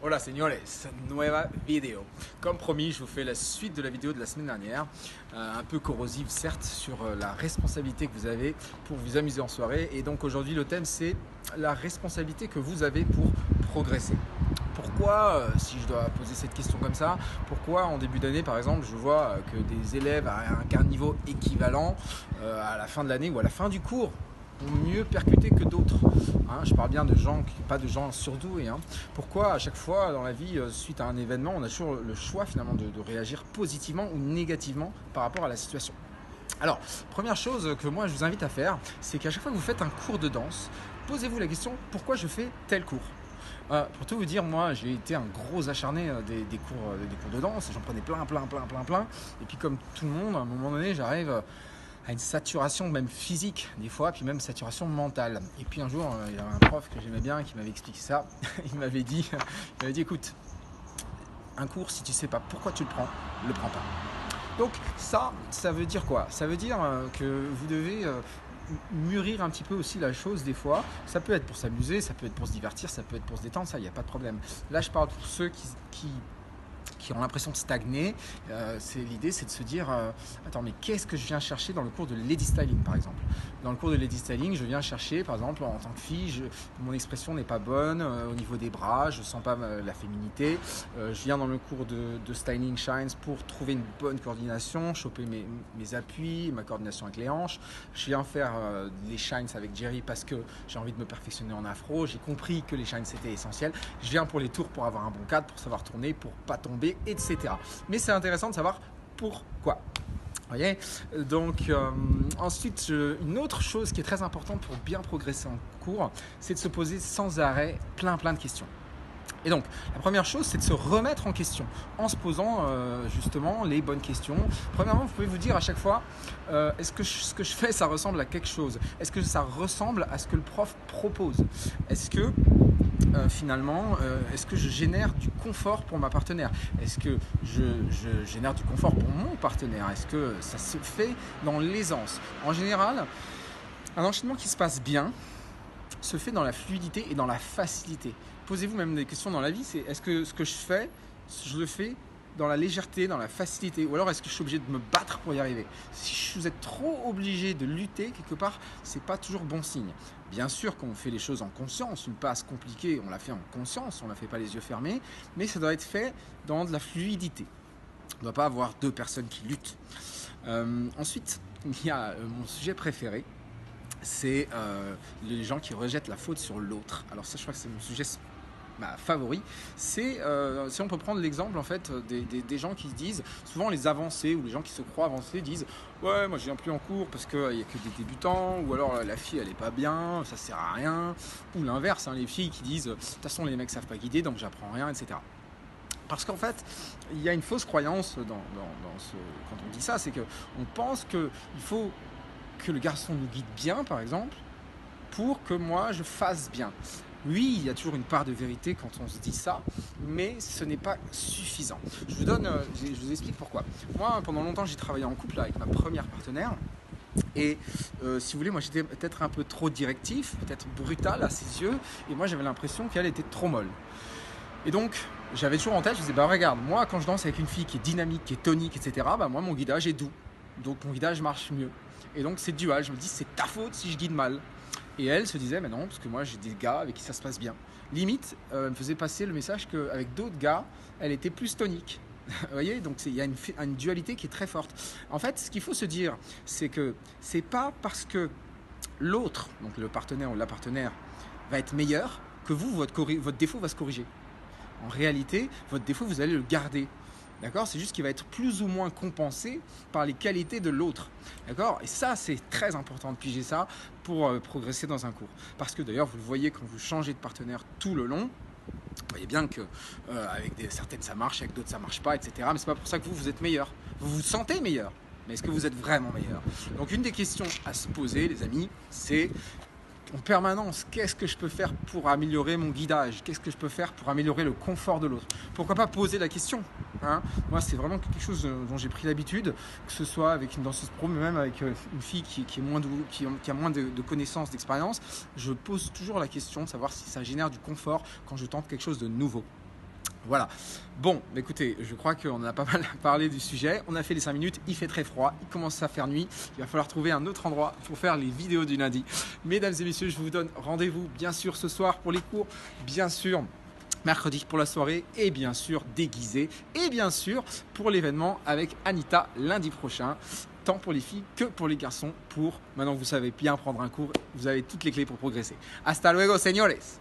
Hola señores, nueva vidéo. Comme promis, je vous fais la suite de la vidéo de la semaine dernière, un peu corrosive certes, sur la responsabilité que vous avez pour vous amuser en soirée. Et donc aujourd'hui le thème c'est la responsabilité que vous avez pour progresser. Pourquoi, si je dois poser cette question comme ça, pourquoi en début d'année par exemple je vois que des élèves à un niveau équivalent à la fin de l'année ou à la fin du cours ont mieux percuté que d'autres, hein, je parle bien de gens, pas de gens surdoués, hein. Pourquoi à chaque fois dans la vie, suite à un événement, on a toujours le choix finalement de réagir positivement ou négativement par rapport à la situation. Alors, première chose que moi je vous invite à faire, c'est qu'à chaque fois que vous faites un cours de danse, posez-vous la question pourquoi je fais tel cours. Pour tout vous dire, moi j'ai été un gros acharné des cours de danse, j'en prenais plein. Et puis comme tout le monde, à un moment donné, j'arrive à une saturation même physique des fois, puis même saturation mentale. Et puis un jour, il y avait un prof que j'aimais bien qui m'avait expliqué ça. Il m'avait dit écoute, un cours, si tu sais pas pourquoi tu le prends pas. Donc ça veut dire quoi? Ça veut dire que vous devez mûrir un petit peu aussi la chose des fois. Ça peut être pour s'amuser, ça peut être pour se divertir, ça peut être pour se détendre, ça, il n'y a pas de problème. Là, je parle pour ceux qui ont l'impression de stagner. L'idée, c'est de se dire attends, mais qu'est-ce que je viens chercher dans le cours de lady styling par exemple? Dans le cours de lady styling, je viens chercher par exemple en tant que fille, mon expression n'est pas bonne au niveau des bras, je sens pas la féminité. Je viens dans le cours de styling shines pour trouver une bonne coordination, choper mes appuis, ma coordination avec les hanches. Je viens faire les shines avec Jerry parce que j'ai envie de me perfectionner en afro. J'ai compris que les shines c'était essentiel. Je viens pour les tours pour avoir un bon cadre, pour savoir tourner, pour pas tomber, etc. Mais c'est intéressant de savoir pourquoi. Voyez. Donc ensuite, une autre chose qui est très importante pour bien progresser en cours, c'est de se poser sans arrêt plein de questions. Et donc, la première chose, c'est de se remettre en question en se posant justement les bonnes questions. Premièrement, vous pouvez vous dire à chaque fois, est-ce que ce que je fais, ça ressemble à quelque chose? Est-ce que ça ressemble à ce que le prof propose? Est-ce que finalement, est-ce que je génère du confort pour ma partenaire? Est-ce que je génère du confort pour mon partenaire? Est-ce que ça se fait dans l'aisance? En général, un enchaînement qui se passe bien se fait dans la fluidité et dans la facilité. Posez-vous même des questions dans la vie, c'est est-ce que ce que je fais, je le fais dans la légèreté, dans la facilité, ou alors est-ce que je suis obligé de me battre pour y arriver? Si vous êtes trop obligé de lutter quelque part, c'est pas toujours bon signe. Bien sûr qu'on fait les choses en conscience, une passe compliquée, on la fait en conscience, on la fait pas les yeux fermés, mais ça doit être fait dans de la fluidité. On ne doit pas avoir deux personnes qui luttent. Ensuite, il y a mon sujet préféré, c'est les gens qui rejettent la faute sur l'autre. Alors ça, je crois que c'est mon sujet favori. C'est, si on peut prendre l'exemple en fait des gens qui disent, souvent les avancés ou les gens qui se croient avancés disent ouais, moi je viens plus en cours parce qu'il n'y a que des débutants, ou alors la fille elle est pas bien, ça sert à rien, ou l'inverse, hein, les filles qui disent de toute façon les mecs savent pas guider donc j'apprends rien, etc. Parce qu'en fait, il y a une fausse croyance quand on dit ça, c'est qu'on pense qu'il faut que le garçon nous guide bien, par exemple, pour que moi je fasse bien. Oui, il y a toujours une part de vérité quand on se dit ça, mais ce n'est pas suffisant. Je vous explique pourquoi. Moi, pendant longtemps, j'ai travaillé en couple avec ma première partenaire. Et si vous voulez, moi j'étais peut-être un peu trop directif, peut-être brutal à ses yeux, et moi j'avais l'impression qu'elle était trop molle. Et donc, j'avais toujours en tête, je disais, regarde, moi quand je danse avec une fille qui est dynamique, qui est tonique, etc., moi mon guidage est doux. Donc mon guidage marche mieux. Et donc c'est dual, je me dis, c'est ta faute si je guide mal. Et elle se disait, mais non, parce que moi j'ai des gars avec qui ça se passe bien. Limite, elle me faisait passer le message qu'avec d'autres gars, elle était plus tonique. Vous voyez, donc il y a une dualité qui est très forte. En fait, ce qu'il faut se dire, c'est que c'est pas parce que l'autre, donc le partenaire ou la partenaire, va être meilleur que votre défaut va se corriger. En réalité, votre défaut, vous allez le garder. D'accord? C'est juste qu'il va être plus ou moins compensé par les qualités de l'autre. D'accord? Et ça, c'est très important de piger ça pour progresser dans un cours. Parce que d'ailleurs, vous le voyez quand vous changez de partenaire tout le long, vous voyez bien que avec certaines ça marche, avec d'autres ça marche pas, etc. Mais c'est pas pour ça que vous êtes meilleur. Vous vous sentez meilleur. Mais est-ce que vous êtes vraiment meilleur? Donc une des questions à se poser, les amis, c'est en permanence, qu'est-ce que je peux faire pour améliorer mon guidage? Qu'est-ce que je peux faire pour améliorer le confort de l'autre? Pourquoi pas poser la question, hein? Moi, c'est vraiment quelque chose dont j'ai pris l'habitude, que ce soit avec une danseuse pro, mais même avec une fille qui a moins de connaissances, d'expérience. Je pose toujours la question de savoir si ça génère du confort quand je tente quelque chose de nouveau. Voilà. Bon, écoutez, je crois qu'on a pas mal parlé du sujet. On a fait les 5 minutes, il fait très froid, il commence à faire nuit. Il va falloir trouver un autre endroit pour faire les vidéos du lundi. Mesdames et messieurs, je vous donne rendez-vous bien sûr ce soir pour les cours, bien sûr mercredi pour la soirée et bien sûr déguisé et bien sûr pour l'événement avec Anita lundi prochain, tant pour les filles que pour les garçons. Maintenant que vous savez bien prendre un cours, vous avez toutes les clés pour progresser. Hasta luego, señores.